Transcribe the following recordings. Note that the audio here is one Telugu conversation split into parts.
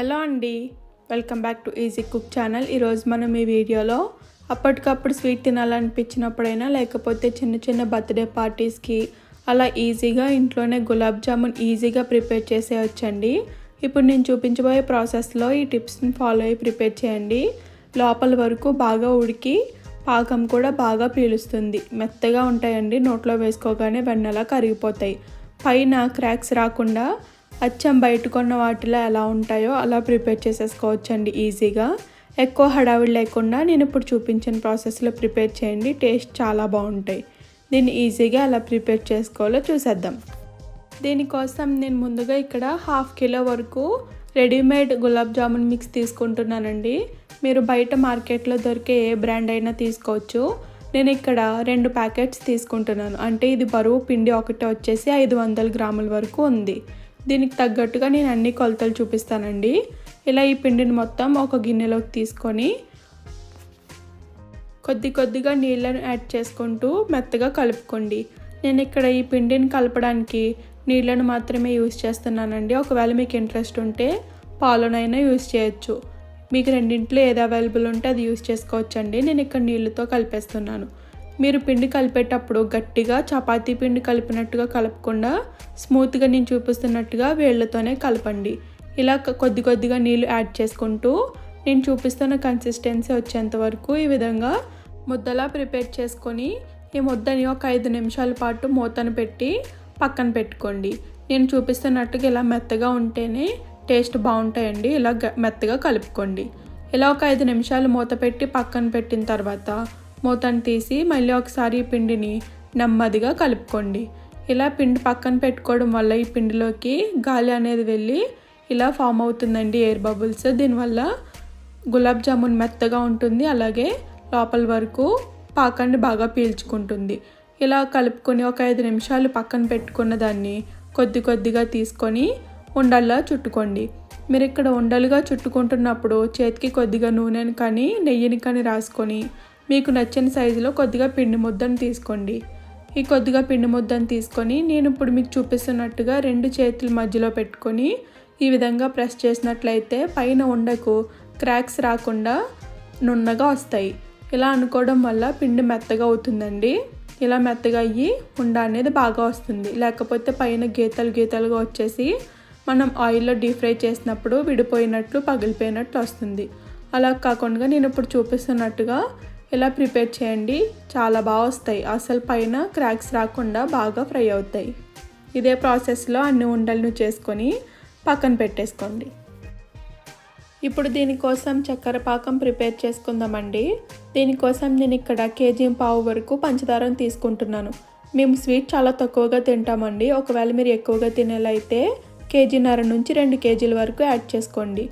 హలో అండి, welcome back to easy cook channel. ఈరోజు మనం ఈ వీడియోలో అప్పటికప్పుడు స్వీట్ తినాలనిపించినప్పుడైనా లేకపోతే చిన్న చిన్న బర్త్డే పార్టీస్కి అలా ఈజీగా ఇంట్లోనే గులాబ్ జామున్ ఈజీగా ప్రిపేర్ చేసేయచ్చండి. ఇప్పుడు నేను చూపించబోయే ప్రాసెస్లో ఈ టిప్స్ని ఫాలో అయ్యి ప్రిపేర్ చేయండి. లోపల వరకు బాగా ఉడికి పాకం కూడా బాగా పీలుస్తుంది. మెత్తగా ఉంటాయండి, నోట్లో వేసుకోగానే వెన్నలా కరిగిపోతాయి. పైన క్రాక్స్ రాకుండా అచ్చం బయట కొన్న వాటిలో ఎలా ఉంటాయో అలా ప్రిపేర్ చేసేసుకోవచ్చండి ఈజీగా. ఎక్కువ హడావిడి లేకుండా నేను ఇప్పుడు చూపించిన ప్రాసెస్లో ప్రిపేర్ చేయండి, టేస్ట్ చాలా బాగుంటాయి. దీన్ని ఈజీగా ఎలా ప్రిపేర్ చేసుకోవాలో చూసేద్దాం. దీనికోసం నేను ముందుగా ఇక్కడ 1/2 కిలో వరకు రెడీమేడ్ గులాబ్ జామున్ మిక్స్ తీసుకుంటున్నానండి. మీరు బయట మార్కెట్లో దొరికే ఏ బ్రాండ్ అయినా తీసుకోవచ్చు. నేను ఇక్కడ 2 ప్యాకెట్స్ తీసుకుంటున్నాను. అంటే ఇది బరువు పిండి ఒకటి వచ్చేసి 500 గ్రాముల వరకు ఉంది. దీనికి తగ్గట్టుగా నేను అన్ని కొలతలు చూపిస్తానండి. ఇలా ఈ పిండిని మొత్తం ఒక గిన్నెలోకి తీసుకొని కొద్దిగా నీళ్ళను యాడ్ చేసుకుంటూ మెత్తగా కలుపుకోండి. నేను ఇక్కడ ఈ పిండిని కలపడానికి నీళ్ళను మాత్రమే యూజ్ చేస్తున్నానండి. ఒకవేళ మీకు ఇంట్రెస్ట్ ఉంటే పాలనైనా యూజ్ చేయొచ్చు. మీకు రెండింటిలో ఏది అవైలబుల్ ఉంటే అది యూజ్ చేసుకోవచ్చండి. నేను ఇక్కడ నీళ్ళతో కలిపేస్తున్నాను. మీరు పిండి కలిపేటప్పుడు గట్టిగా చపాతీ పిండి కలిపినట్టుగా కలపకుండా స్మూత్గా నేను చూపిస్తున్నట్టుగా వేళ్ళతోనే కలపండి. ఇలా కొద్దిగా నీళ్ళు యాడ్ చేసుకుంటూ నేను చూపిస్తున్న కన్సిస్టెన్సీ వచ్చేంత వరకు ఈ విధంగా ముద్దలా ప్రిపేర్ చేసుకొని ఈ ముద్దని ఒక 5 నిమిషాల పాటు మూతను పెట్టి పక్కన పెట్టుకోండి. నేను చూపిస్తున్నట్టుగా ఇలా మెత్తగా ఉంటేనే టేస్ట్ బాగుంటాయండి. ఇలా మెత్తగా కలుపుకోండి. ఇలా ఒక 5 నిమిషాలు మూత పెట్టి పక్కన పెట్టిన తర్వాత మూతను తీసి మళ్ళీ ఒకసారి ఈ పిండిని నెమ్మదిగా కలుపుకోండి. ఇలా పిండి పక్కన పెట్టుకోవడం వల్ల ఈ పిండిలోకి గాలి అనేది వెళ్ళి ఇలా ఫామ్ అవుతుందండి, ఎయిర్ బబుల్స్. దీనివల్ల గులాబ్ జామున్ మెత్తగా ఉంటుంది, అలాగే లోపల వరకు పాకాన్ని బాగా పీల్చుకుంటుంది. ఇలా కలుపుకొని ఒక 5 నిమిషాలు పక్కన పెట్టుకున్న దాన్ని కొద్దిగా తీసుకొని ఉండల్లా చుట్టుకోండి. మీరు ఇక్కడ ఉండలుగా చుట్టుకుంటున్నప్పుడు చేతికి కొద్దిగా నూనెని కానీ నెయ్యిని కానీ రాసుకొని మీకు నచ్చిన సైజులో కొద్దిగా పిండి ముద్దను తీసుకోండి. ఈ కొద్దిగా పిండి ముద్దను తీసుకొని నేను ఇప్పుడు మీకు చూపిస్తున్నట్టుగా 2 చేతుల మధ్యలో పెట్టుకొని ఈ విధంగా ప్రెస్ చేసినట్లయితే పైన ఉండకు క్రాక్స్ రాకుండా నున్నగా వస్తాయి. ఇలా అనుకోవడం వల్ల పిండి మెత్తగా అవుతుందండి. ఇలా మెత్తగా అయ్యి ఉండ అనేది బాగా వస్తుంది. లేకపోతే పైన గీతలుగా వచ్చేసి మనం ఆయిల్లో డీప్ ఫ్రై చేసినప్పుడు విడిపోయినట్లు పగిలిపోయినట్లు వస్తుంది. అలా కాకుండా నేను ఇప్పుడు చూపిస్తున్నట్టుగా ఇలా ప్రిపేర్ చేయండి, చాలా బాగా వస్తాయి. అసలు పైన క్రాక్స్ రాకుండా బాగా ఫ్రై అవుతాయి. ఇదే ప్రాసెస్లో అన్ని ఉండలను చేసుకొని పక్కన పెట్టేసుకోండి. ఇప్పుడు దీనికోసం చక్కెర పాకం ప్రిపేర్ చేసుకుందామండి. దీనికోసం నేను ఇక్కడ 1.5 కేజీ వరకు పంచదారను తీసుకుంటున్నాను. మేము స్వీట్ చాలా తక్కువగా తింటామండి. ఒకవేళ మీరు ఎక్కువగా తినేలా అయితే 1.5 కేజీ నుంచి 2 కేజీల వరకు యాడ్ చేసుకోండి.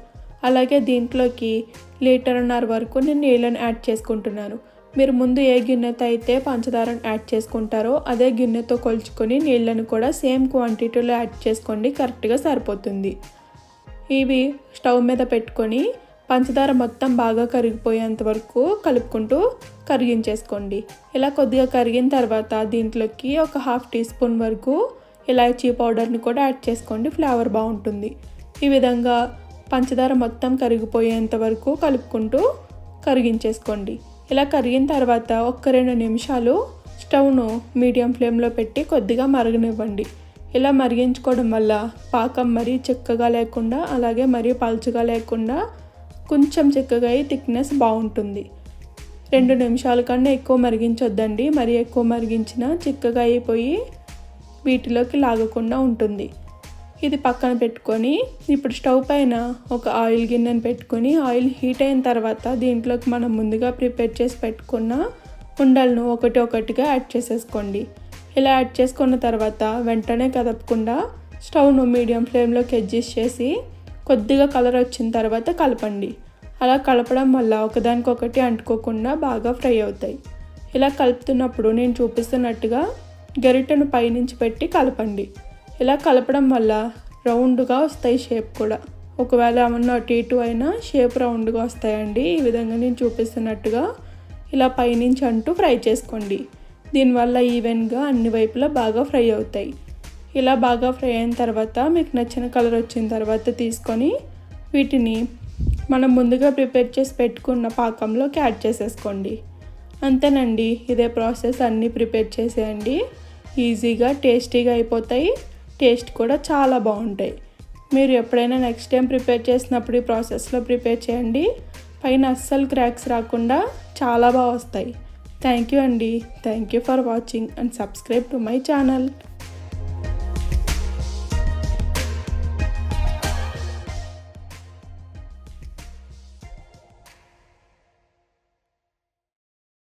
అలాగే దీంట్లోకి 1.5 లీటర్ వరకు నేను నీళ్ళను యాడ్ చేసుకుంటున్నాను. మీరు ముందు ఏ గిన్నెతో అయితే పంచదారను యాడ్ చేసుకుంటారో అదే గిన్నెతో కొలుచుకొని నీళ్ళను కూడా సేమ్ క్వాంటిటీలో యాడ్ చేసుకోండి, కరెక్ట్గా సరిపోతుంది. ఇవి స్టవ్ మీద పెట్టుకొని పంచదార మొత్తం బాగా కరిగిపోయేంత వరకు కలుపుకుంటూ కరిగించేసుకోండి. ఇలా కొద్దిగా కరిగిన తర్వాత దీంట్లోకి ఒక 1/2 టీ స్పూన్ వరకు ఇలాచీ పౌడర్ని కూడా యాడ్ చేసుకోండి, ఫ్లేవర్ బాగుంటుంది. ఈ విధంగా పంచదార మొత్తం కరిగిపోయేంత వరకు కలుపుకుంటూ కరిగించేసుకోండి. ఇలా కరిగిన తర్వాత 1-2 నిమిషాలు స్టవ్ను మీడియం ఫ్లేమ్లో పెట్టి కొద్దిగా మరగనివ్వండి. ఇలా మరిగించుకోవడం వల్ల పాకం మరీ చిక్కగా లేకుండా అలాగే మరీ పలుచగా లేకుండా కొంచెం చిక్కగా అయి థిక్నెస్ బాగుంటుంది. 2 నిమిషాల కన్నా ఎక్కువ మరిగించొద్దండి. మరీ ఎక్కువ మరిగించినా చిక్కగా అయిపోయి వీటిలోకి లాగకుండా ఉంటుంది. ఇది పక్కన పెట్టుకొని ఇప్పుడు స్టవ్ పైన ఒక ఆయిల్ గిన్నెను పెట్టుకొని ఆయిల్ హీట్ అయిన తర్వాత దీంట్లోకి మనం ముందుగా ప్రిపేర్ చేసి పెట్టుకున్న ఉండలను ఒకటిగా యాడ్ చేసేసుకోండి. ఇలా యాడ్ చేసుకున్న తర్వాత వెంటనే కదపకుండా స్టవ్ను మీడియం ఫ్లేమ్లోకి అడ్జస్ట్ చేసి కొద్దిగా కలర్ వచ్చిన తర్వాత కలపండి. అలా కలపడం వల్ల ఒకదానికొకటి అంటుకోకుండా బాగా ఫ్రై అవుతాయి. ఇలా కలుపుతున్నప్పుడు నేను చూపిస్తున్నట్టుగా గరిటెను పైనుంచి పెట్టి కలపండి. ఇలా కలపడం వల్ల రౌండ్గా వస్తాయి షేప్ కూడా. ఒకవేళ ఏమన్నా అటు ఇటు అయినా షేప్ రౌండ్గా వస్తాయండి. ఈ విధంగా నేను చూపిస్తున్నట్టుగా ఇలా పైనుంచి అంటూ ఫ్రై చేసుకోండి. దీనివల్ల ఈవెన్గా అన్ని వైపులా బాగా ఫ్రై అవుతాయి. ఇలా బాగా ఫ్రై అయిన తర్వాత మీకు నచ్చిన కలర్ వచ్చిన తర్వాత తీసుకొని వీటిని మనం ముందుగా ప్రిపేర్ చేసి పెట్టుకున్న పాకంలోకి యాడ్ చేసేసుకోండి. అంతేనండి, ఇదే ప్రాసెస్ అన్నీ ప్రిపేర్ చేసేయండి. ఈజీగా టేస్టీగా అయిపోతాయి, టేస్ట్ కూడా చాలా బాగుంటాయి. మీరు ఎప్పుడైనా నెక్స్ట్ టైం ప్రిపేర్ చేసినప్పుడు ఈ ప్రాసెస్లో ప్రిపేర్ చేయండి. పైన అస్సలు క్రాక్స్ రాకుండా చాలా బాగా వస్తాయి. థ్యాంక్ యూ అండి. Thank you for watching and subscribe to my channel.